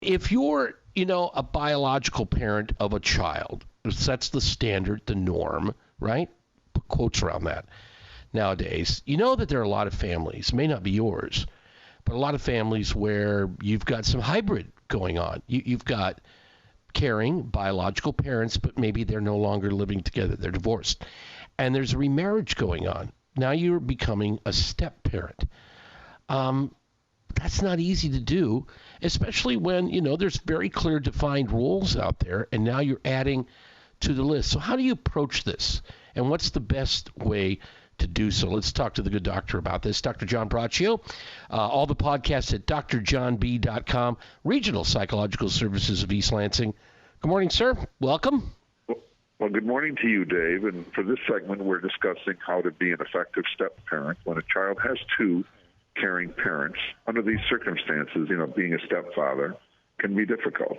if you're, a biological parent of a child, sets the standard, the norm, right? Put quotes around that nowadays. You know that there are a lot of families, may not be yours, but a lot of families where you've got some hybrid going on. You've got caring biological parents, but maybe they're no longer living together. They're divorced. And there's remarriage going on. Now you're becoming a step parent. That's not easy to do, especially when, there's very clear defined rules out there, and now you're adding to the list. So how do you approach this? And what's the best way to do so? Let's talk to the good doctor about this. Dr. John Braccio, all the podcasts at drjohnb.com, Regional Psychological Services of East Lansing. Good morning, sir. Welcome. Well, good morning to you, Dave. And for this segment, we're discussing how to be an effective step-parent when a child has two caring parents. Under these circumstances, being a stepfather can be difficult.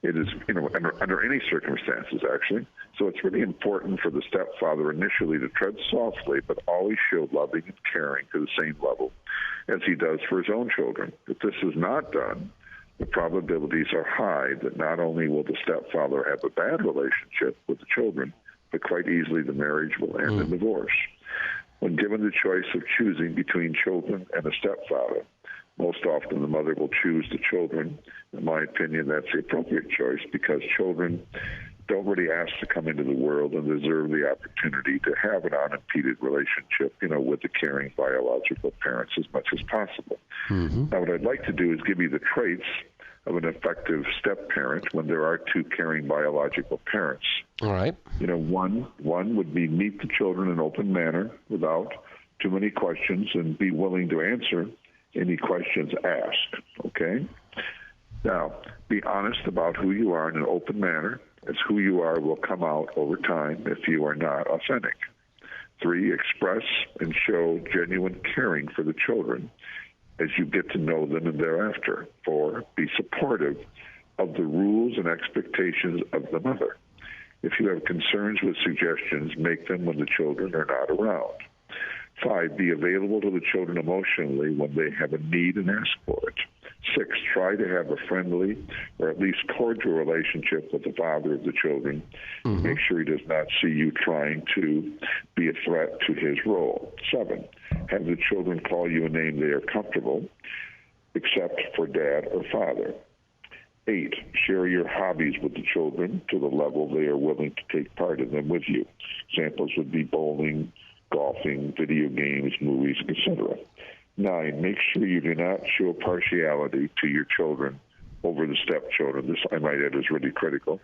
It is, under any circumstances, actually. So it's really important for the stepfather initially to tread softly, but always show loving and caring to the same level as he does for his own children. If this is not done, the probabilities are high that not only will the stepfather have a bad relationship with the children, but quite easily the marriage will end in divorce. When given the choice of choosing between children and a stepfather, most often the mother will choose the children. In my opinion, that's the appropriate choice because children don't really ask to come into the world and deserve the opportunity to have an unimpeded relationship, with the caring biological parents as much as possible. Mm-hmm. Now, what I'd like to do is give you the traits of an effective step-parent when there are two caring biological parents. All right. One would be meet the children in an open manner without too many questions and be willing to answer any questions asked, okay? Now, be honest about who you are in an open manner, as who you are will come out over time if you are not authentic. 3, express and show genuine caring for the children as you get to know them and thereafter. 4, be supportive of the rules and expectations of the mother. If you have concerns with suggestions, make them when the children are not around. 5, be available to the children emotionally when they have a need and ask for it. 6, try to have a friendly or at least cordial relationship with the father of the children. Mm-hmm. Make sure he does not see you trying to be a threat to his role. 7, have the children call you a name they are comfortable, except for dad or father. 8, share your hobbies with the children to the level they are willing to take part in them with you. Examples would be bowling, golfing, video games, movies, etc. 9, make sure you do not show partiality to your children over the stepchildren. This, I might add, is really critical.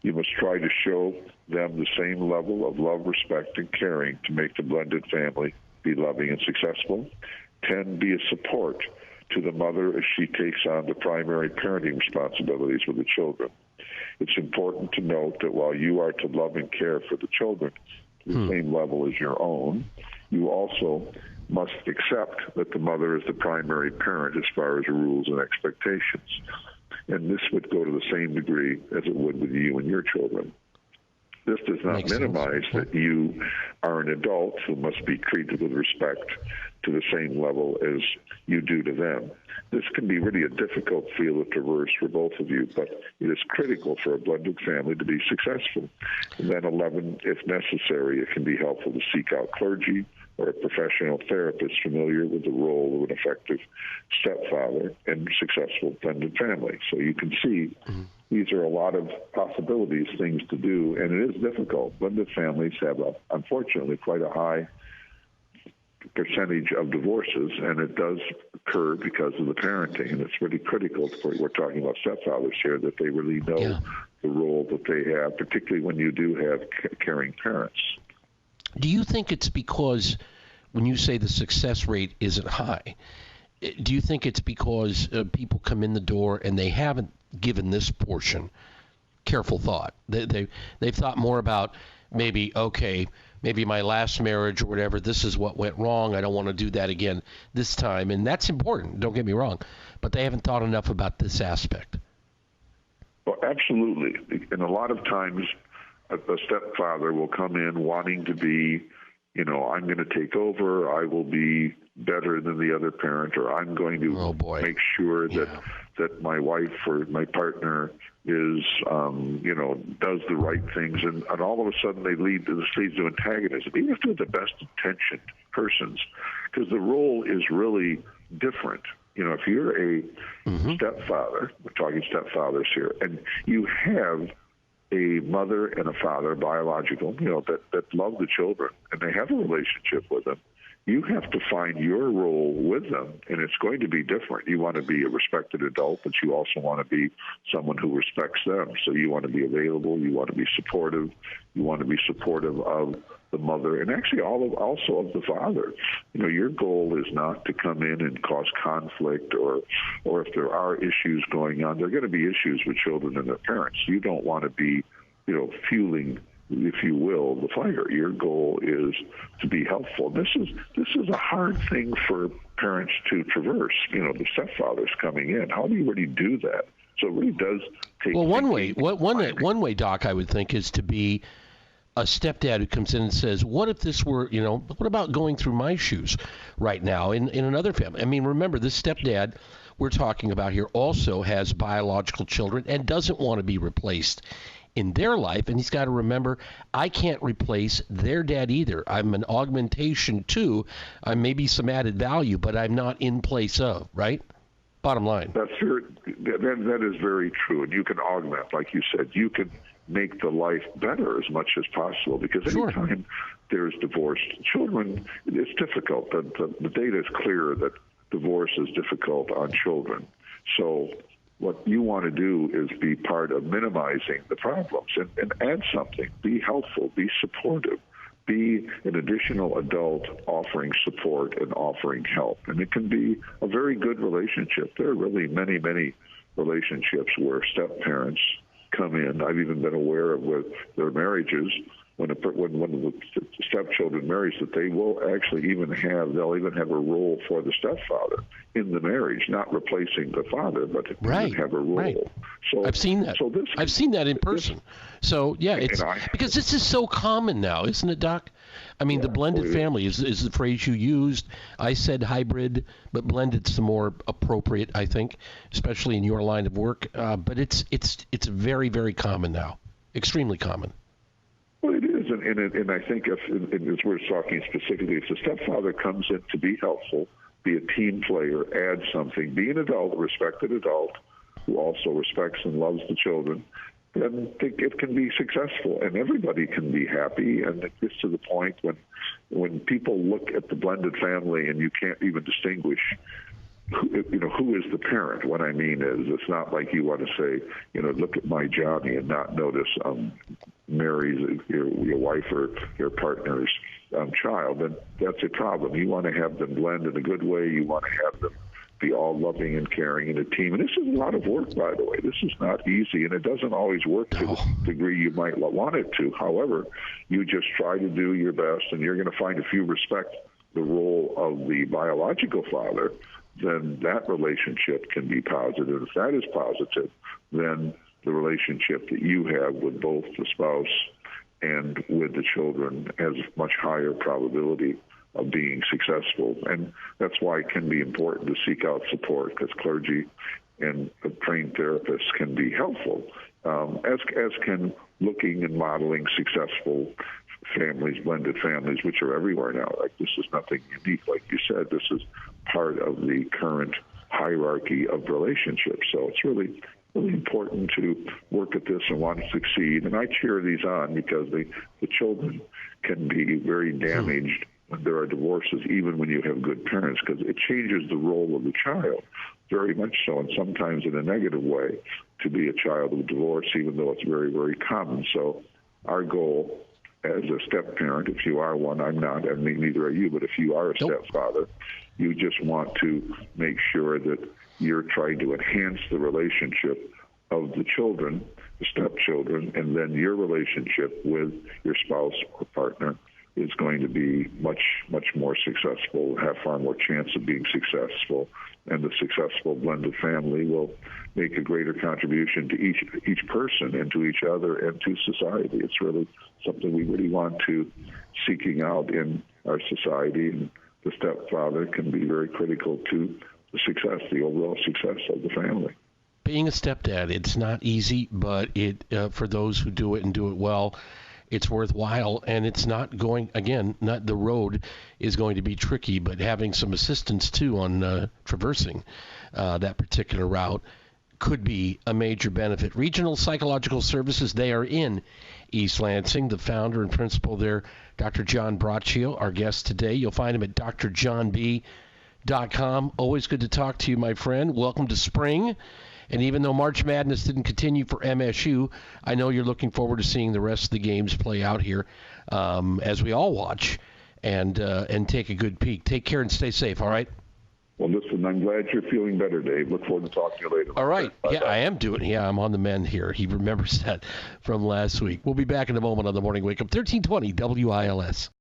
You must try to show them the same level of love, respect, and caring to make the blended family be loving and successful. 10, be a support to the mother as she takes on the primary parenting responsibilities with the children. It's important to note that while you are to love and care for the children to the same level as your own, you also must accept that the mother is the primary parent as far as rules and expectations. And this would go to the same degree as it would with you and your children. This does not minimize that you are an adult who must be treated with respect to the same level as you do to them. This can be really a difficult field of traverse for both of you, but it is critical for a blended family to be successful. And then 11, if necessary, it can be helpful to seek out clergy or a professional therapist familiar with the role of an effective stepfather and successful blended family. So you can see these are a lot of possibilities, things to do, and it is difficult. Blended families have, unfortunately, quite a high percentage of divorces, and it does occur because of the parenting, and it's really critical for, we're talking about stepfathers here, that they really know the role that they have, particularly when you do have caring parents. Do you think it's because when you say the success rate isn't high, do you think it's because people come in the door and they haven't given this portion careful thought? They've thought more about maybe my last marriage or whatever, this is what went wrong. I don't want to do that again this time. And that's important, don't get me wrong. But they haven't thought enough about this aspect. Well, absolutely. And a lot of times a stepfather will come in wanting to be, I'm going to take over, I will be better than the other parent, or I'm going to make sure that that my wife or my partner is, does the right things, and all of a sudden this leads to antagonism, even if they're the best intentioned persons, because the role is really different. If you're a stepfather, we're talking stepfathers here, and you have a mother and a father, biological, that love the children, and they have a relationship with them, you have to find your role with them, and it's going to be different. You want to be a respected adult, but you also want to be someone who respects them. So you want to be available, you want to be supportive, you want to be supportive of the mother, and actually also of the father. Your goal is not to come in and cause conflict, or if there are issues going on, there are going to be issues with children and their parents. You don't want to be, fueling, if you will, the fire. Your goal is to be helpful. This is a hard thing for parents to traverse. The stepfather's coming in. How do you really do that? So it really does take. Well, one way, Doc, I would think, is to be a stepdad who comes in and says, what if this were, what about going through my shoes right now in another family? I mean, remember, this stepdad we're talking about here also has biological children and doesn't want to be replaced in their life. And he's got to remember, I can't replace their dad either. I'm an augmentation too. I may be some added value, but I'm not in place of, right? Bottom line. That is very true. And you can augment, like you said. You can make the life better as much as possible, because anytime there's divorced children, it's difficult. The data is clear that divorce is difficult on children. So what you want to do is be part of minimizing the problems and add something. Be helpful, be supportive, be an additional adult offering support and offering help. And it can be a very good relationship. There are really many, many relationships where step-parents come in. I've even been aware of with their marriages, when one of the stepchildren marries, that they will actually they'll even have a role for the stepfather in the marriage, not replacing the father, but have a role. Right. So I've seen that. I've seen that in person. Because this is so common now, isn't it, Doc? I mean, the blended family is the phrase you used. I said hybrid, but blended's the more appropriate, I think, especially in your line of work. But it's very, very common now, extremely common. Well, it is, and I think as we're talking specifically, if the stepfather comes in to be helpful, be a team player, add something, be an adult, a respected adult who also respects and loves the children, then it can be successful, and everybody can be happy. And it gets to the point when people look at the blended family and you can't even distinguish who is the parent. What I mean is, it's not like you want to say, look at my Johnny and not notice Mary's, your wife or your partner's child. And that's a problem. You want to have them blend in a good way. You want to have them be all loving and caring in a team. And this is a lot of work, by the way. This is not easy, and it doesn't always work to the degree you might want it to. However, you just try to do your best, and you're going to find if you respect the role of the biological father, then that relationship can be positive. If that is positive, then the relationship that you have with both the spouse and with the children has much higher probability of being successful. And that's why it can be important to seek out support, because clergy and trained therapists can be helpful, as can looking and modeling successful families, blended families, which are everywhere now. Like, this is nothing unique. Like you said, this is part of the current hierarchy of relationships. So it's really, really important to work at this and want to succeed. And I cheer these on, because the children can be very damaged when there are divorces, even when you have good parents, because it changes the role of the child very much so, and sometimes in a negative way, to be a child of divorce, even though it's very, very common. So our goal as a step-parent, if you are one, I'm not, and neither are you, but if you are a stepfather, you just want to make sure that you're trying to enhance the relationship of the children, the stepchildren, and then your relationship with your spouse or partner is going to be much, much more successful, have far more chance of being successful, and the successful blended family will make a greater contribution to each person and to each other and to society. It's really something we really want to seeking out in our society, and the stepfather can be very critical to the success, the overall success of the family. being a stepdad, it's not easy, but it for those who do it and do it well, it's worthwhile. And it's not going, again, not the road is going to be tricky, but having some assistance too on traversing that particular route could be a major benefit. Regional Psychological Services, they are in East Lansing. The founder and principal there, Dr. John Braccio, our guest today. You'll find him at drjohnb.com. Always good to talk to you, my friend. Welcome to spring. And even though March Madness didn't continue for MSU, I know you're looking forward to seeing the rest of the games play out here as we all watch and take a good peek. Take care and stay safe, all right? Well, listen, I'm glad you're feeling better, Dave. Look forward to talking to you later. All right. Bye-bye. Yeah, I am doing. Yeah, I'm on the mend here. He remembers that from last week. We'll be back in a moment on the Morning Wake Up, 1320 WILS.